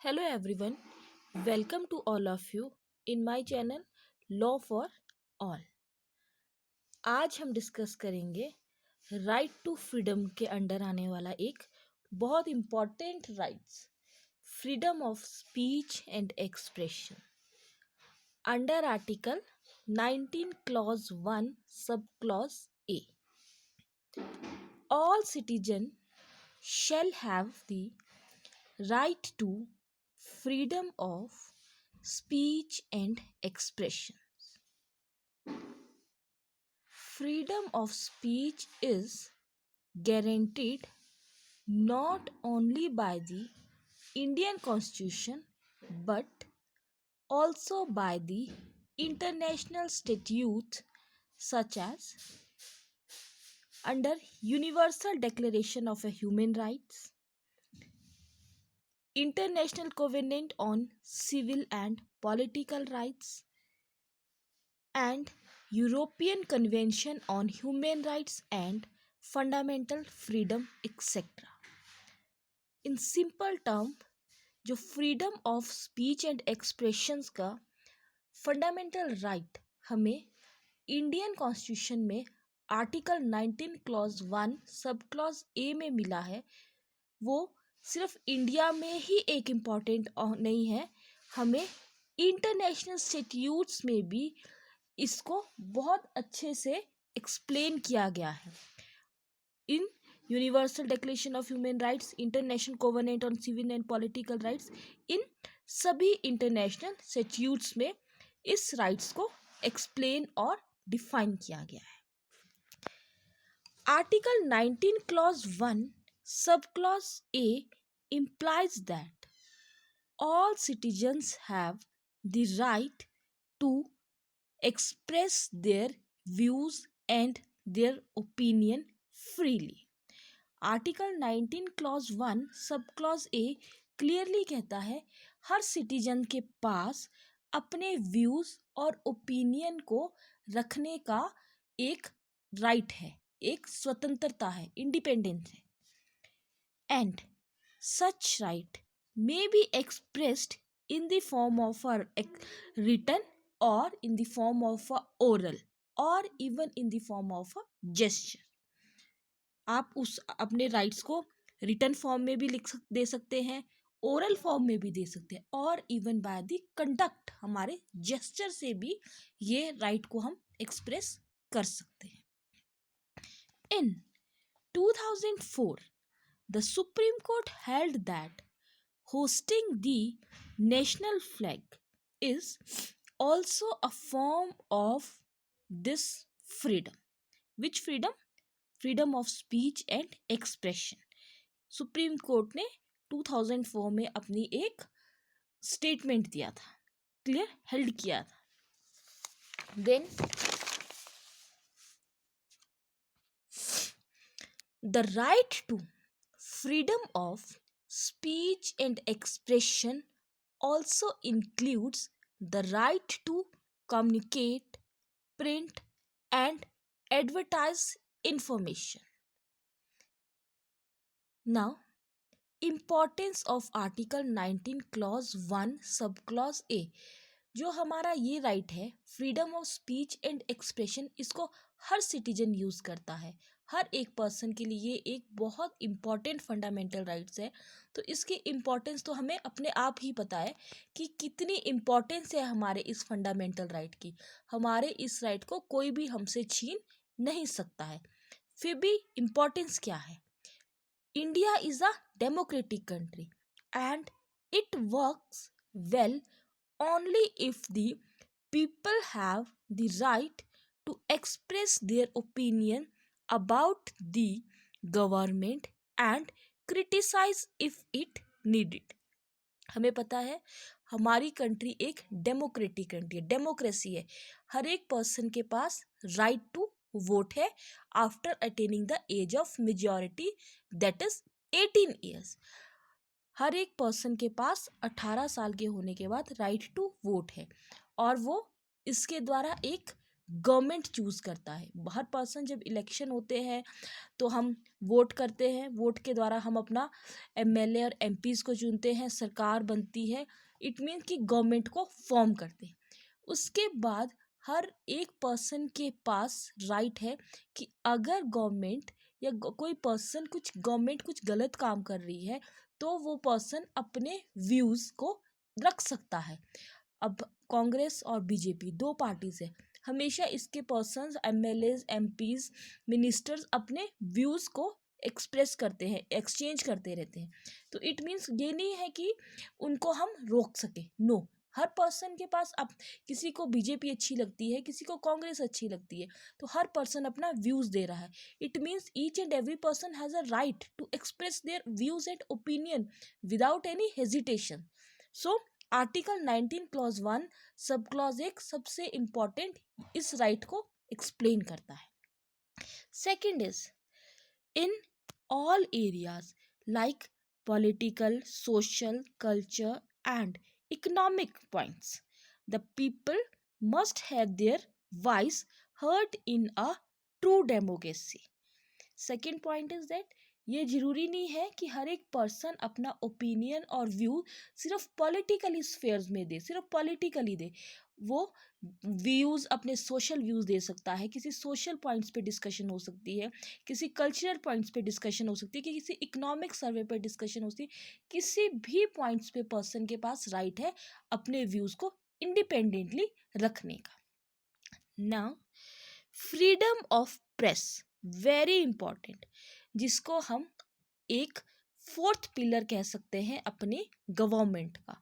Hello everyone, welcome to all of you in my channel law for all. आज हम discuss करेंगे right to freedom के under आने वाला एक बहुत important rights, freedom of speech and expression under article 19 clause 1 sub clause A. All citizens shall have the right to freedom of speech and expression. Freedom of speech is guaranteed not only by the Indian Constitution but also by the international statutes such as under Universal Declaration of Human Rights, International Covenant on Civil and Political Rights, and European Convention on Human Rights and Fundamental Freedom, etc. In simple term जो freedom of speech and expressions का fundamental right हमें Indian constitution में article 19 clause 1 sub clause A में मिला है, वो सिर्फ India में ही एक इम्पॉर्टेंट नहीं है, हमें इंटरनेशनल स्टैट्यूट्स में भी इसको बहुत अच्छे से एक्सप्लेन किया गया है। In universal declaration of human rights, international covenant on civil and political rights, इन सभी इंटरनेशनल स्टैट्यूट्स में इस राइट्स को एक्सप्लेन और डिफाइन किया गया है। Article 19 clause 1 sub clause A implies that all citizens have the right to express their views and their opinion freely. Article 19 clause 1 sub clause A clearly कहता है हर citizen के पास अपने व्यूज और ओपिनियन को रखने का एक राइट है, एक स्वतंत्रता है, इंडिपेंडेंस है। And such right may be expressed in the form of a written or in the form of a oral or even in the form of a gesture. आप उस अपने राइट्स को रिटन फॉर्म में भी दे सकते हैं, oral form में भी दे सकते हैं, और इवन बाय द कंडक्ट हमारे जेस्चर से भी ये राइट को हम एक्सप्रेस कर सकते हैं। इन 2004 the Supreme Court held that hosting the national flag is also a form of this freedom. Which freedom? Freedom of speech and expression. Supreme court ने 2004 में अपनी एक स्टेटमेंट दिया था, क्लियर हेल्ड किया था। Then the right to freedom of speech and expression also includes the right to communicate, print, and advertise information. Now, importance of Article 19 Clause 1 Sub Clause A, जो हमारा ये राइट है freedom of speech and expression, इसको हर citizen use करता है, हर एक person के लिए एक बहुत इम्पॉर्टेंट फंडामेंटल राइट्स है। तो इसकी इम्पॉर्टेंस तो हमें अपने आप ही पता है कि कितनी इम्पॉर्टेंस है हमारे इस फंडामेंटल राइट की। हमारे इस राइट को कोई भी हमसे छीन नहीं सकता है। फिर भी इम्पॉर्टेंस क्या है? India is a democratic country and it works well only if the people have the right to express their opinion about the government and criticize if it needed. हमें पता है हमारी कंट्री एक डेमोक्रेटिक कंट्री है, democracy है, हर एक person के पास राइट टू वोट है after attaining the age of majority, that is 18 years. हर एक पर्सन के पास 18 साल के होने के बाद राइट टू वोट है, और वो इसके द्वारा एक गवर्नमेंट चूज करता है। हर पर्सन, जब इलेक्शन होते हैं तो हम वोट करते हैं, वोट के द्वारा हम अपना एमएलए और एमपीज को चुनते हैं, सरकार बनती है। इट मीन्स कि गवर्नमेंट को फॉर्म करते हैं। उसके बाद हर एक पर्सन के पास राइट है कि अगर गवर्नमेंट या कोई पर्सन गवर्नमेंट कुछ गलत काम कर रही है तो वो पर्सन अपने व्यूज़ को रख सकता है। अब कांग्रेस और बीजेपी दो पार्टीज है, हमेशा इसके पर्सन्स, एमएलएज, एमपीज, मिनिस्टर्स अपने व्यूज़ को एक्सप्रेस करते हैं, एक्सचेंज करते रहते हैं। तो इट मीन्स ये नहीं है कि उनको हम रोक सके, नो। हर पर्सन के पास, अब किसी को बीजेपी अच्छी लगती है, किसी को कांग्रेस अच्छी लगती है, तो हर पर्सन अपना व्यूज़ दे रहा है। It means each and every person has a right to express their views and opinion without any hesitation. So article 19 clause 1 sub clause 1 सबसे इम्पॉर्टेंट इस राइट को एक्सप्लेन करता है। Second is, in all areas like political, social, culture, and economic points, the people must have their voice heard in a true democracy. Second point is that ये जरूरी नहीं है कि हर एक पर्सन अपना ओपिनियन और व्यू सिर्फ पॉलिटिकली स्फेयर्स में दे, सिर्फ पॉलिटिकली दे। वो व्यूज़, अपने सोशल व्यूज़ दे सकता है, किसी सोशल पॉइंट्स पे डिस्कशन हो सकती है, किसी कल्चरल पॉइंट्स पे डिस्कशन हो सकती है, कि किसी इकोनॉमिक सर्वे पर डिस्कशन हो सकती है। किसी भी पॉइंट्स पे पर्सन के पास राइट है अपने व्यूज़ को इंडिपेंडेंटली रखने का। Now freedom of press, very important, जिसको हम एक फोर्थ पिलर कह सकते हैं अपने गवर्नमेंट का।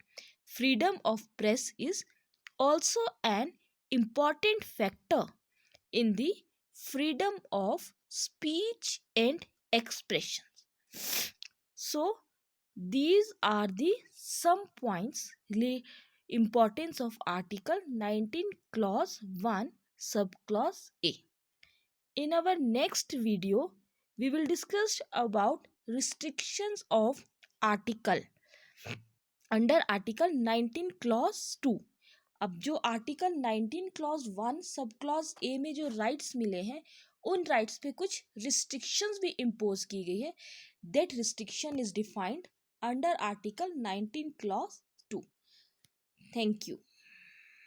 Freedom of press is also an important factor in the freedom of speech and expression. So these are the some points importance of article 19 clause 1 subclause A. In our next video we will discuss about restrictions of article under article 19 clause 2. अब जो article 19 clause 1 sub clause A में जो rights मिले हैं, उन rights पे कुछ restrictions भी इम्पोज की गई है। That restriction is defined under Article 19 Clause 2. Thank you.